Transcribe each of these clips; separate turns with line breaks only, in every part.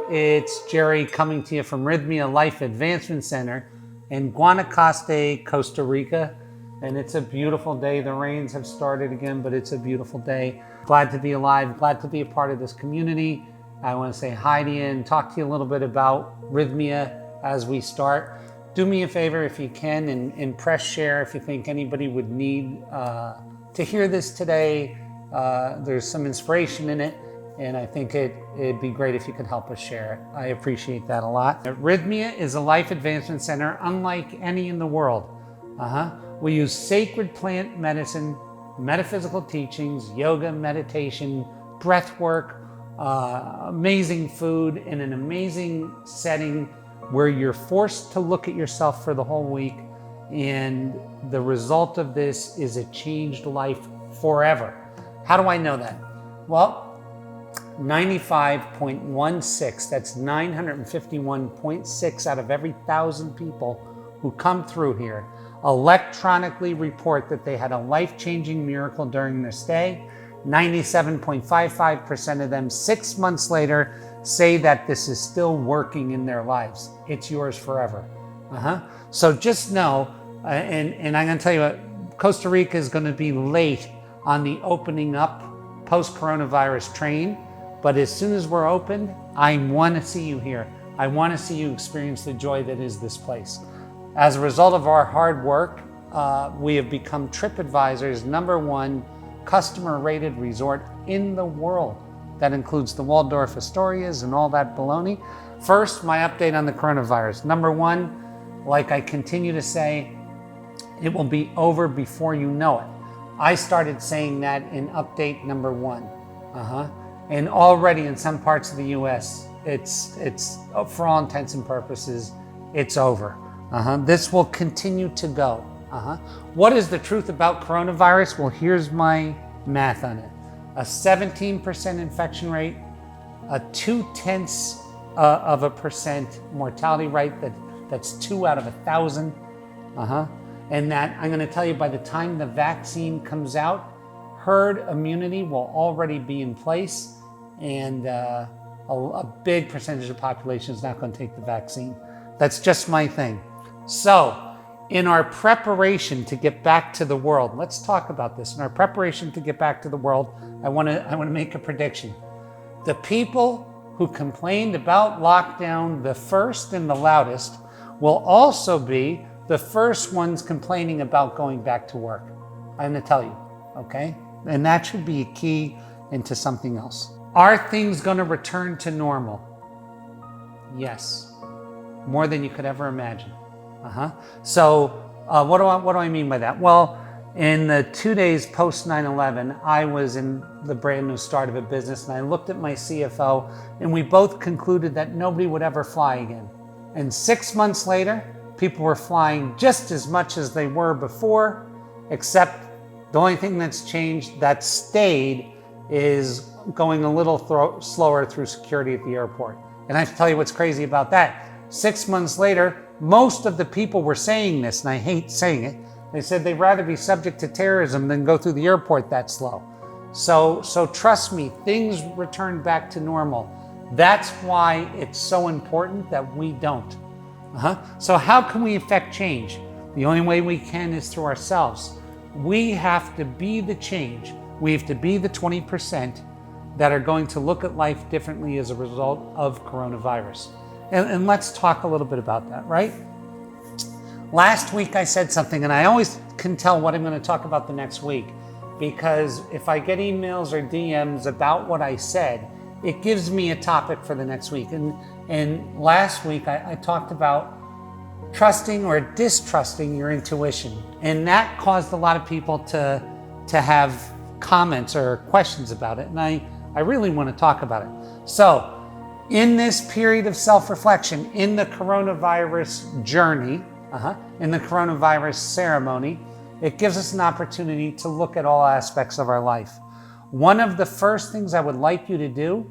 It's Gerry coming to you from Rythmia Life Advancement Center in Guanacaste, Costa Rica. And it's a beautiful day. The rains have started again, but it's a beautiful day. Glad to be alive, glad to be a part of this community. I want to say hi to you and talk to you a little bit about Rythmia as we start. Do me a favor if you can and press share if you think anybody would need to hear this today. There's some inspiration in it, and I think it'd be great if you could help us share it. I appreciate that a lot. Rythmia is a life advancement center unlike any in the world. We use sacred plant medicine, metaphysical teachings, yoga, meditation, breath work, amazing food in an amazing setting where you're forced to look at yourself for the whole week. And the result of this is a changed life forever. How do I know that? Well, 95.16, that's 951.6 out of every 1,000 people who come through here electronically report that they had a life-changing miracle during their stay. 97.55% of them 6 months later say that this is still working in their lives. It's yours forever. So just know, and I'm going to tell you what, Costa Rica is going to be late on the opening up post-coronavirus train, but as soon as we're open, I want to see you here. I want to see you experience the joy that is this place. As a result of our hard work, we have become TripAdvisor's #1 customer-rated resort in the world. That includes the Waldorf Astorias and all that baloney. First, my update on the coronavirus. #1, like I continue to say, it will be over before you know it. I started saying that in update #1. And already in some parts of the US, it's for all intents and purposes, it's over. This will continue to go. What is the truth about coronavirus? Well, here's my math on it. A 17% infection rate, a 0.2% mortality rate, that's 2 out of 1,000. And that, I'm gonna tell you, by the time the vaccine comes out, herd immunity will already be in place, and a big percentage of the population is not gonna take the vaccine. That's just my thing. So, in our preparation to get back to the world, let's talk about this. In our preparation to get back to the world, I want to make a prediction. The people who complained about lockdown the first and the loudest will also be the first ones complaining about going back to work. I'm going to tell you, okay? And that should be a key into something else. Are things going to return to normal? Yes, more than you could ever imagine. So what do I mean by that? Well, in the 2 days post 9/11, I was in the brand new start of a business, and I looked at my CFO, and we both concluded that nobody would ever fly again. And 6 months later, people were flying just as much as they were before, except the only thing that's changed, that stayed, is going a little slower through security at the airport. And I have to tell you what's crazy about that. 6 months later, most of the people were saying this, and I hate saying it. They said they'd rather be subject to terrorism than go through the airport that slow. So trust me, things return back to normal. That's why it's so important that we don't. So how can we affect change? The only way we can is through ourselves. We have to be the change. We have to be the 20% that are going to look at life differently as a result of coronavirus. And let's talk a little bit about that, right? Last week I said something, and I always can tell what I'm going to talk about the next week, because if I get emails or DMs about what I said, it gives me a topic for the next week. And last week I talked about trusting or distrusting your intuition, and that caused a lot of people to have comments or questions about it, and I really want to talk about it. So, in this period of self-reflection, in the coronavirus journey, in the coronavirus ceremony, it gives us an opportunity to look at all aspects of our life. One of the first things I would like you to do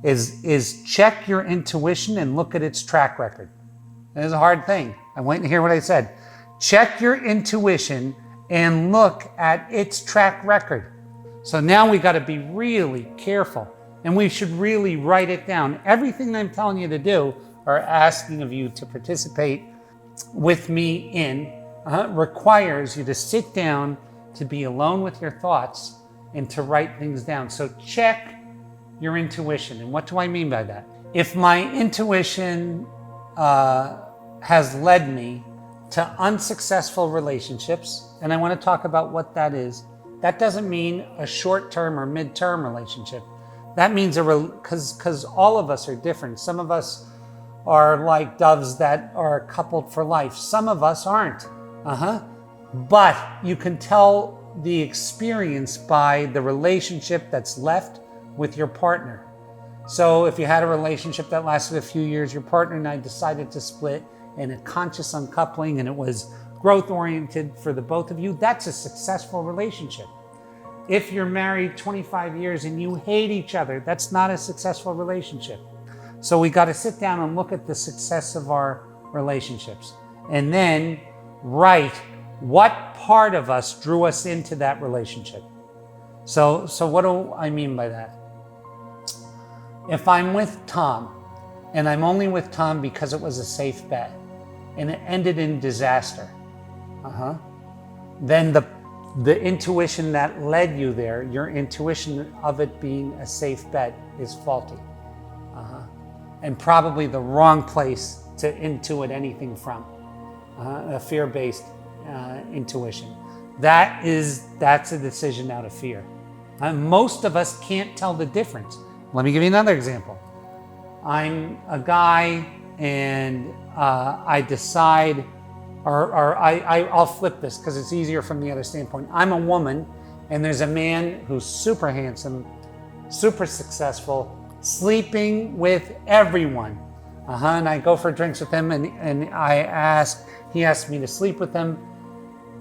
is check your intuition and look at its track record. It is a hard thing. I'm waiting to hear what I said. Check your intuition and look at its track record. So now we got to be really careful And we should really write it down. Everything I'm telling you to do or asking of you to participate with me in requires you to sit down, to be alone with your thoughts, and to write things down. So check your intuition. And what do I mean by that? If my intuition has led me to unsuccessful relationships, and I want to talk about what that is, that doesn't mean a short-term or mid-term relationship. That means because all of us are different. Some of us are like doves that are coupled for life. Some of us aren't. But you can tell the experience by the relationship that's left with your partner. So if you had a relationship that lasted a few years, your partner and I decided to split, and a conscious uncoupling, and it was growth-oriented for the both of you, that's a successful relationship. If you're married 25 years and you hate each other, that's not a successful relationship. So we got to sit down and look at the success of our relationships, and then write what part of us drew us into that relationship. So what do I mean by that? If I'm with Tom, and I'm only with Tom because it was a safe bet, and it ended in disaster, then the intuition that led you there, your intuition of it being a safe bet, is faulty. And probably the wrong place to intuit anything from, a fear-based intuition. That's a decision out of fear. Most of us can't tell the difference. Let me give you another example. I'm a guy and I decide, I'll flip this because it's easier from the other standpoint. I'm a woman and there's a man who's super handsome, super successful, sleeping with everyone. And I go for drinks with him and he asks me to sleep with him.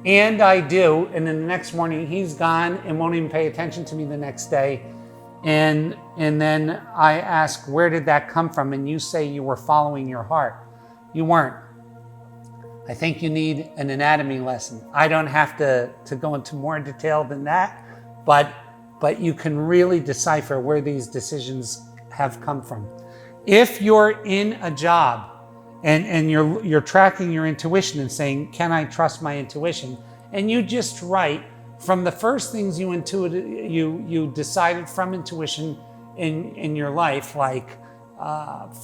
And I do, and then the next morning he's gone and won't even pay attention to me the next day. And then I ask, where did that come from? And you say you were following your heart. You weren't. I think you need an anatomy lesson. I don't have to go into more detail than that, but you can really decipher where these decisions have come from. If you're in a job and you're tracking your intuition and saying, can I trust my intuition? And you just write from the first things you decided from intuition in your life, like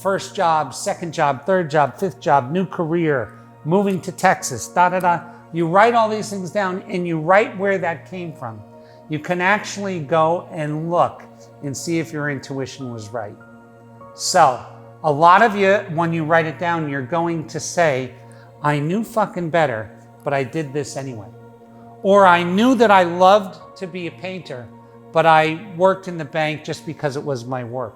first job, second job, third job, fifth job, new career, moving to Texas, You write all these things down and you write where that came from. You can actually go and look and see if your intuition was right. So a lot of you, when you write it down, you're going to say, I knew fucking better, but I did this anyway. Or I knew that I loved to be a painter, but I worked in the bank just because it was my work.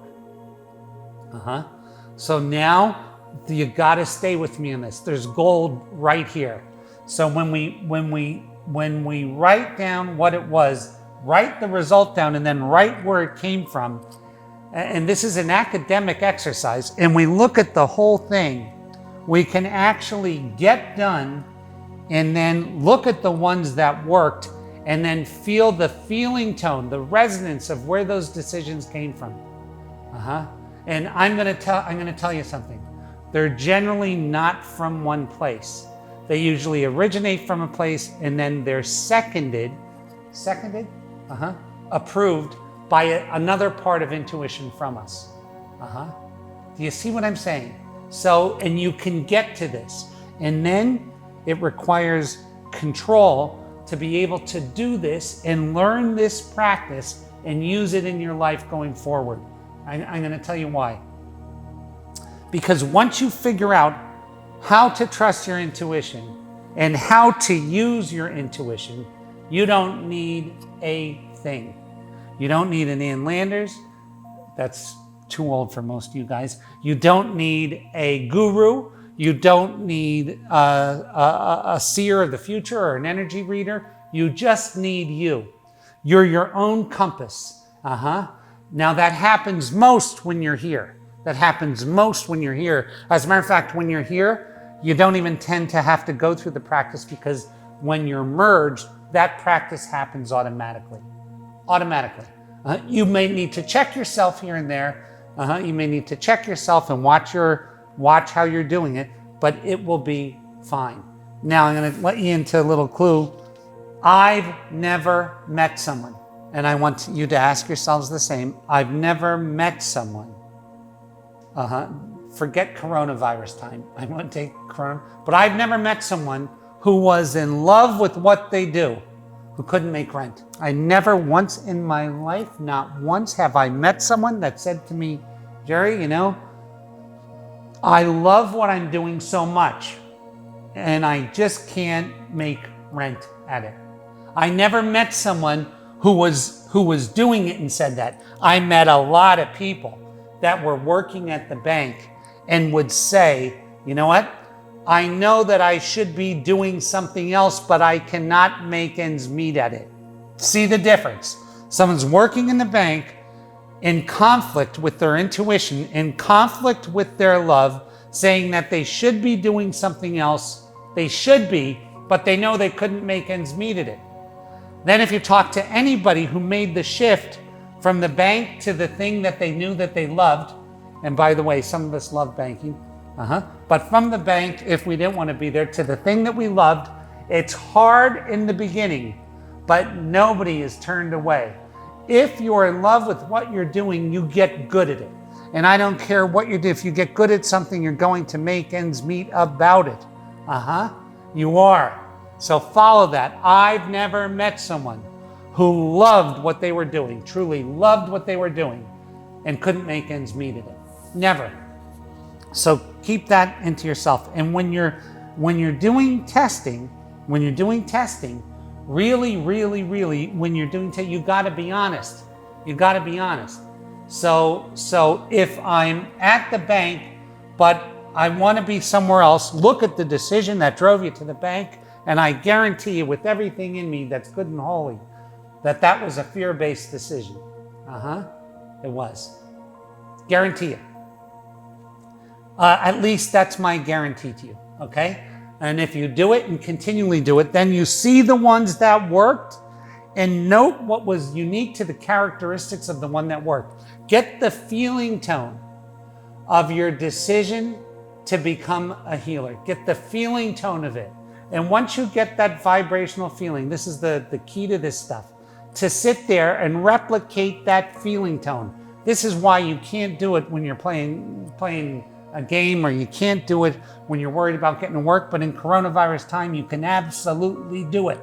So now you got to stay with me on this. There's gold right here. So when we write down what it was, write the result down, and then write where it came from. And this is an academic exercise, and we look at the whole thing, we can actually get done and then look at the ones that worked and then feel the feeling tone, the resonance of where those decisions came from. And I'm going to tell you something. They're generally not from one place. They usually originate from a place and then they're approved by another part of intuition from us. Do you see what I'm saying? So, and you can get to this. And then it requires control to be able to do this and learn this practice and use it in your life going forward. I'm going to tell you why. Because once you figure out how to trust your intuition and how to use your intuition, you don't need a thing. You don't need an Ann Landers. That's too old for most of you guys. You don't need a guru. You don't need a seer of the future or an energy reader. You just need you. You're your own compass. Now that happens most when you're here. That happens most when you're here. As a matter of fact, when you're here, you don't even tend to have to go through the practice because when you're merged, that practice happens automatically. You may need to check yourself here and there. You may need to check yourself and watch how you're doing it, but it will be fine. Now I'm going to let you into a little clue. I've never met someone, and I want you to ask yourselves the same. I've never met someone. Forget coronavirus time. I want to take corona, but I've never met someone who was in love with what they do, who couldn't make rent. I never once in my life, not once, have I met someone that said to me, Gerry, you know, I love what I'm doing so much, and I just can't make rent at it. I never met someone who was doing it and said that. I met a lot of people that were working at the bank and would say, you know what? I know that I should be doing something else, but I cannot make ends meet at it. See the difference? Someone's working in the bank in conflict with their intuition, in conflict with their love, saying that they should be doing something else. They should be, but they know they couldn't make ends meet at it. Then if you talk to anybody who made the shift from the bank to the thing that they knew that they loved, and by the way, some of us love banking, but from the bank, if we didn't want to be there, to the thing that we loved, it's hard in the beginning, but nobody is turned away. If you're in love with what you're doing, you get good at it. And I don't care what you do. If you get good at something, you're going to make ends meet about it. You are. So follow that. I've never met someone who loved what they were doing, truly loved what they were doing, and couldn't make ends meet at it. Never. So keep that into yourself. And when you're doing testing, really, when you're doing testing, you got to be honest. You got to be honest. So if I'm at the bank, but I want to be somewhere else, look at the decision that drove you to the bank, and I guarantee you with everything in me that's good and holy, that was a fear-based decision. It was. Guarantee you. At least that's my guarantee to you, okay? And if you do it and continually do it, then you see the ones that worked and note what was unique to the characteristics of the one that worked. Get the feeling tone of your decision to become a healer. Get the feeling tone of it. And once you get that vibrational feeling, this is the key to this stuff, to sit there and replicate that feeling tone. This is why you can't do it when you're playing a game, or you can't do it when you're worried about getting to work, but in coronavirus time, you can absolutely do it.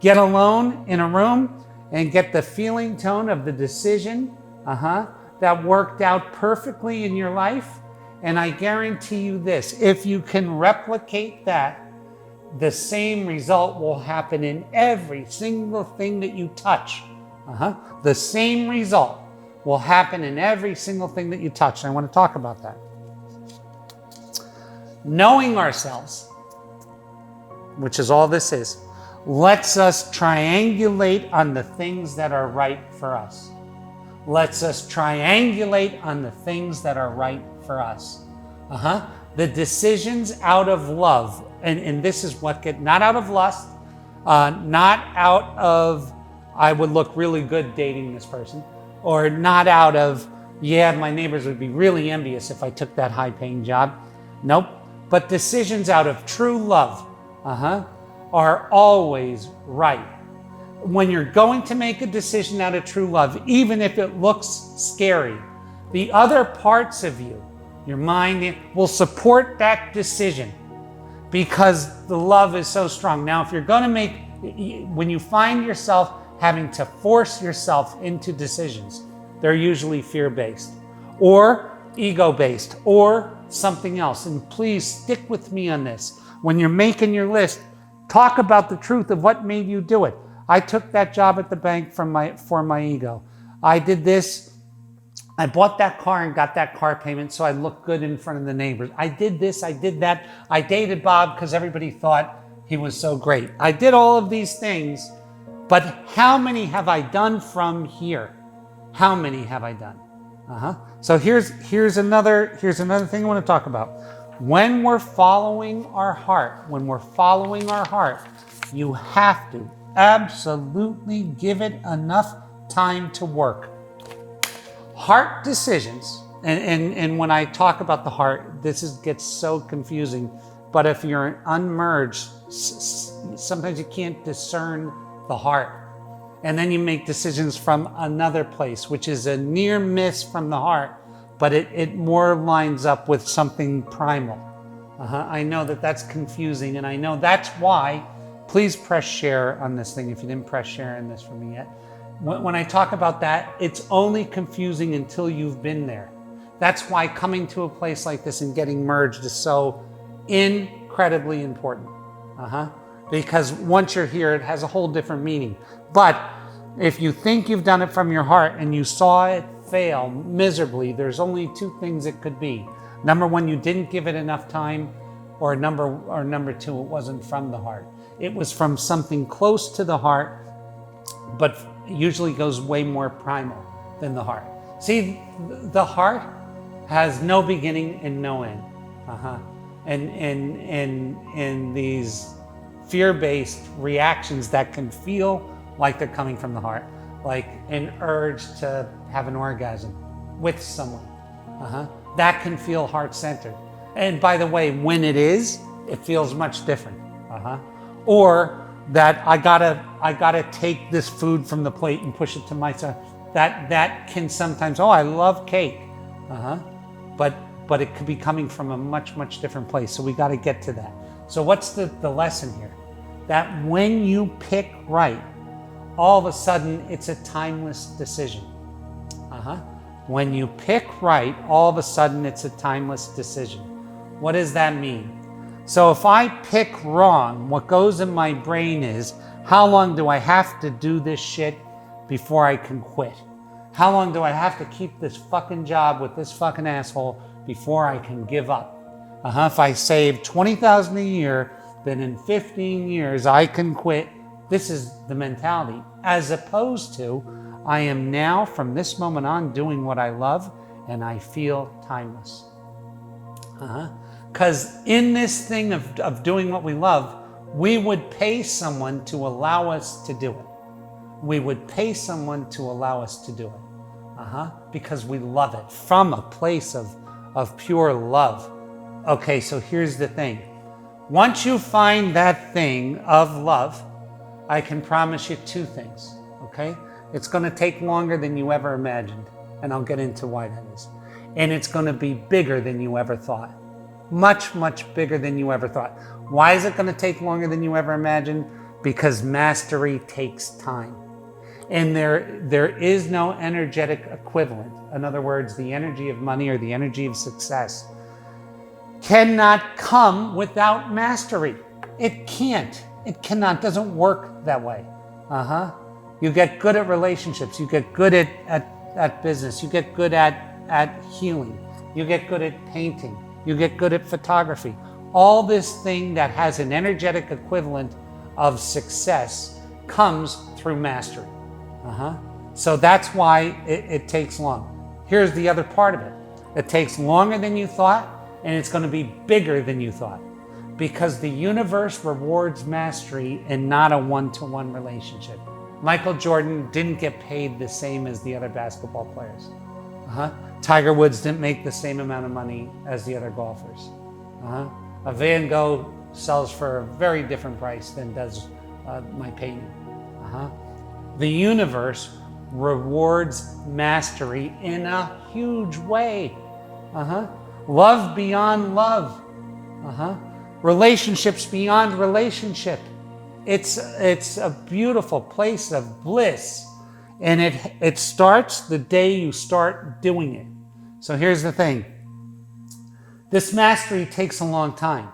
Get alone in a room and get the feeling tone of the decision that worked out perfectly in your life. And I guarantee you this, if you can replicate that, the same result will happen in every single thing that you touch. The same result will happen in every single thing that you touch. And I want to talk about that. Knowing ourselves, which is all this is, lets us triangulate on the things that are right for us. Lets us triangulate on the things that are right for us. The decisions out of love, and this is what not out of lust, not out of, I would look really good dating this person, or not out of, yeah, my neighbors would be really envious if I took that high-paying job. Nope. But decisions out of true love are always right. When you're going to make a decision out of true love, even if it looks scary, the other parts of you, your mind, will support that decision because the love is so strong. Now, if you're going to when you find yourself having to force yourself into decisions, they're usually fear-based or ego-based or something else. And please stick with me on this. When you're making your list, talk about the truth of what made you do it. I took that job at the bank for my ego. I did this. I bought that car and got that car payment so I looked good in front of the neighbors. I did this, I did that. I dated Bob because everybody thought he was so great. I did all of these things, but how many have I done from here? How many have I done? So here's another thing I want to talk about. When we're following our heart, you have to absolutely give it enough time to work. Heart decisions, and when I talk about the heart, gets so confusing, but if you're unmerged, sometimes you can't discern the heart. And then you make decisions from another place, which is a near miss from the heart, but it more lines up with something primal. I know that's confusing, and I know that's why, please press share on this thing if you didn't press share on this for me yet. When I talk about that, it's only confusing until you've been there. That's why coming to a place like this and getting merged is so incredibly important. Because once you're here, it has a whole different meaning. But if you think you've done it from your heart and you saw it fail miserably, there's only two things it could be. Number one, you didn't give it enough time, or number two, it wasn't from the heart. It was from something close to the heart, but usually goes way more primal than the heart. See, the heart has no beginning and no end. And these fear-based reactions that can feel like they're coming from the heart, like an urge to have an orgasm with someone. That can feel heart-centered. And by the way, when it is, it feels much different. Or that I gotta take this food from the plate and push it to myself. That can sometimes, I love cake. But it could be coming from a much different place. So we got to get to that. So what's the lesson here? That when you pick right, all of a sudden it's a timeless decision. When you pick right, all of a sudden it's a timeless decision. What does that mean? So if I pick wrong, what goes in my brain is, how long do I have to do this shit before I can quit? How long do I have to keep this fucking job with this fucking asshole before I can give up? If I save $20,000 a year, then in 15 years I can quit. This is the mentality. As opposed to, I am now from this moment on doing what I love and I feel timeless. Because in this thing of doing what we love, we would pay someone to allow us to do it. We would pay someone to allow us to do it. Because we love it from a place of pure love. Okay, so here's the thing. Once you find that thing of love, I can promise you two things, okay? It's going to take longer than you ever imagined, and I'll get into why that is. And it's going to be bigger than you ever thought. Much bigger than you ever thought. Why is it going to take longer than you ever imagined? Because mastery takes time. And there is no energetic equivalent. In other words, the energy of money or the energy of success cannot come without mastery. It can't. It cannot. It doesn't work that way. You get good at relationships. You get good at business. You get good at healing. You get good at painting. You get good at photography. All this thing that has an energetic equivalent of success comes through mastery. So that's why it takes long. Here's the other part of it. It takes longer than you thought, and it's going to be bigger than you thought. Because the universe rewards mastery and not a one-to-one relationship. Michael Jordan didn't get paid the same as the other basketball players. Tiger Woods didn't make the same amount of money as the other golfers. A Van Gogh sells for a very different price than does my painting. The universe rewards mastery in a huge way. Love beyond love. Relationships beyond relationship. It's a beautiful place of bliss. And it starts the day you start doing it. So here's the thing. This mastery takes a long time,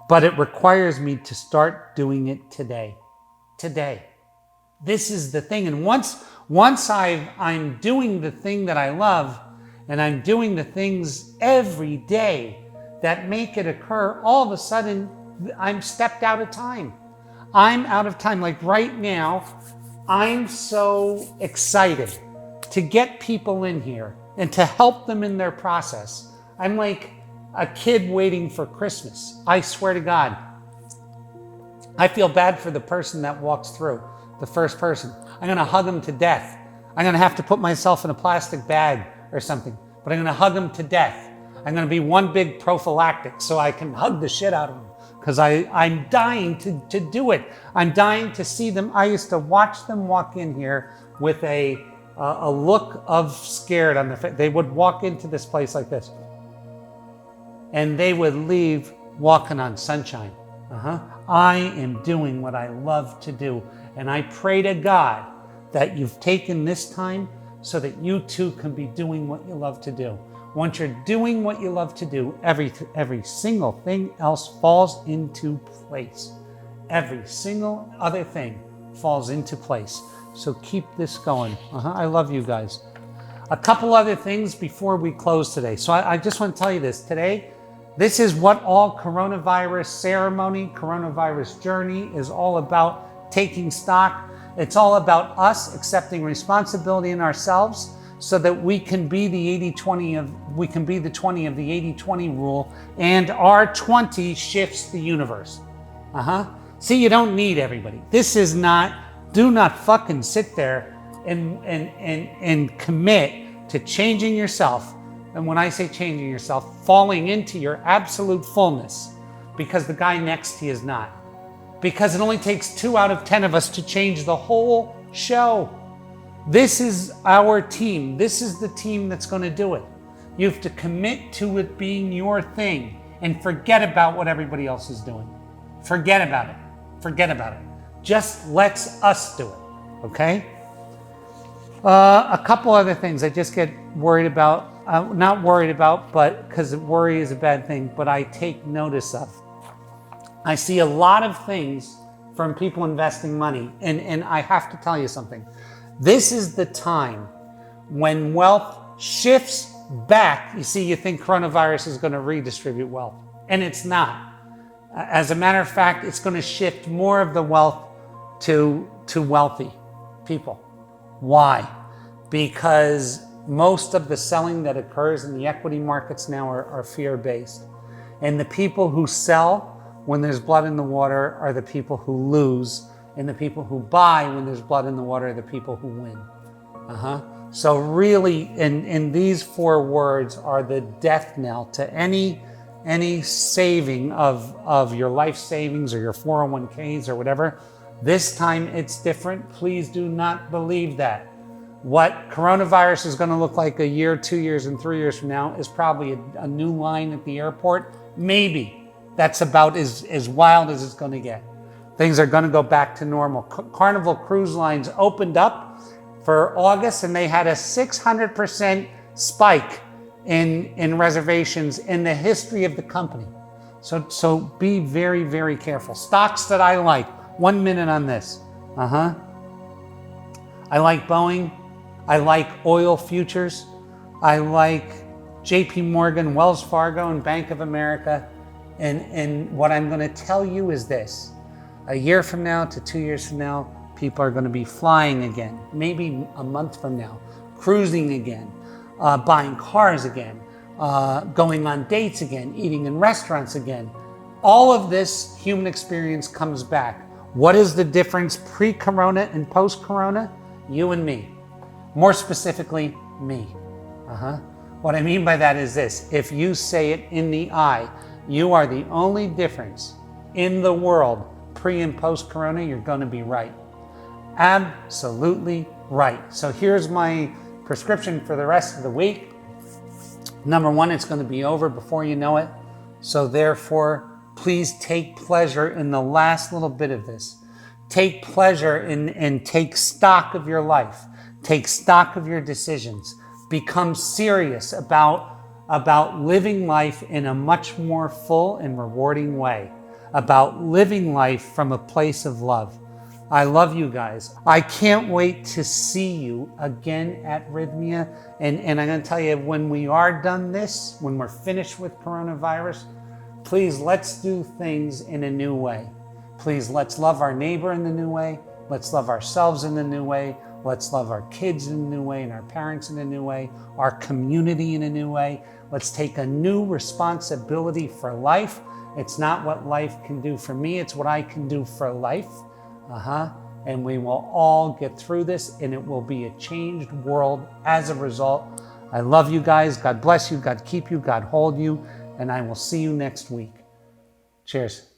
but it requires me to start doing it today. Today. This is the thing. And once I'm doing the thing that I love, and I'm doing the things every day that make it occur, all of a sudden I'm stepped out of time. I'm out of time. Like right now, I'm so excited to get people in here and to help them in their process. I'm like a kid waiting for Christmas. I swear to God. I feel bad for the person that walks through, the first person. I'm going to hug them to death. I'm going to have to put myself in a plastic bag or something, but I'm going to hug them to death. I'm going to be one big prophylactic so I can hug the shit out of them because I'm dying to do it. I'm dying to see them. I used to watch them walk in here with a look of scared on their face. They would walk into this place like this, and they would leave walking on sunshine. I am doing what I love to do, and I pray to God that you've taken this time so that you too can be doing what you love to do. Once you're doing what you love to do, every single thing else falls into place. Every single other thing falls into place. So keep this going. I love you guys. A couple other things before we close today. So I just want to tell you this. Today, this is what all coronavirus ceremony, coronavirus journey is all about, taking stock. It's all about us accepting responsibility in ourselves so that we can be the 80-20 of, we can be the 20 of the 80-20 rule, and our 20 shifts the universe. See, you don't need everybody. This is not, do not fucking sit there and commit to changing yourself. And when I say changing yourself, falling into your absolute fullness, because the guy next to you is not. Because it only takes 2 out of 10 of us to change the whole show. This is our team. This is the team that's going to do it. You have to commit to it being your thing and forget about what everybody else is doing. Forget about it. Forget about it. Just let's us do it, okay? A couple other things I just get worried about. Not worried about, but because worry is a bad thing, but I take notice of. I see a lot of things from people investing money, and I have to tell you something. This is the time when wealth shifts back. You see, you think coronavirus is going to redistribute wealth, and it's not. As a matter of fact, it's going to shift more of the wealth to wealthy people. Why? Because most of the selling that occurs in the equity markets now are fear-based. And the people who sell when there's blood in the water are the people who lose, and the people who buy when there's blood in the water are the people who win. So really, in these 4 words are the death knell to any saving of your life savings or your 401ks or whatever. This time it's different. Please do not believe that. What coronavirus is going to look like a year, 2 years, and 3 years from now is probably a new line at the airport. Maybe. That's about as wild as it's going to get. Things are going to go back to normal. Carnival Cruise Lines opened up for August, and they had a 600% spike in reservations in the history of the company. So be very, very careful. Stocks that I like. 1 minute on this. I like Boeing. I like oil futures. I like JP Morgan, Wells Fargo, and Bank of America. And what I'm going to tell you is this. A year from now to 2 years from now, people are going to be flying again. Maybe a month from now, cruising again, buying cars again, going on dates again, eating in restaurants again. All of this human experience comes back. What is the difference pre-corona and post-corona? You and me. More specifically, me. What I mean by that is this. If you say it in the eye, you are the only difference in the world pre and post-corona, you're going to be right. Absolutely right. So here's my prescription for the rest of the week. Number 1, it's going to be over before you know it. So therefore, please take pleasure in the last little bit of this. Take pleasure and take stock of your life. Take stock of your decisions. Become serious about living life in a much more full and rewarding way. About living life from a place of love. I love you guys. I can't wait to see you again at Rythmia. And I'm going to tell you, when we are done this, when we're finished with coronavirus, please let's do things in a new way. Please let's love our neighbor in the new way. Let's love ourselves in the new way. Let's love our kids in a new way and our parents in a new way, our community in a new way. Let's take a new responsibility for life. It's not what life can do for me, it's what I can do for life. and we will all get through this, and it will be a changed world as a result. I love you guys. God bless you. God keep you. God hold you. And I will see you next week. Cheers.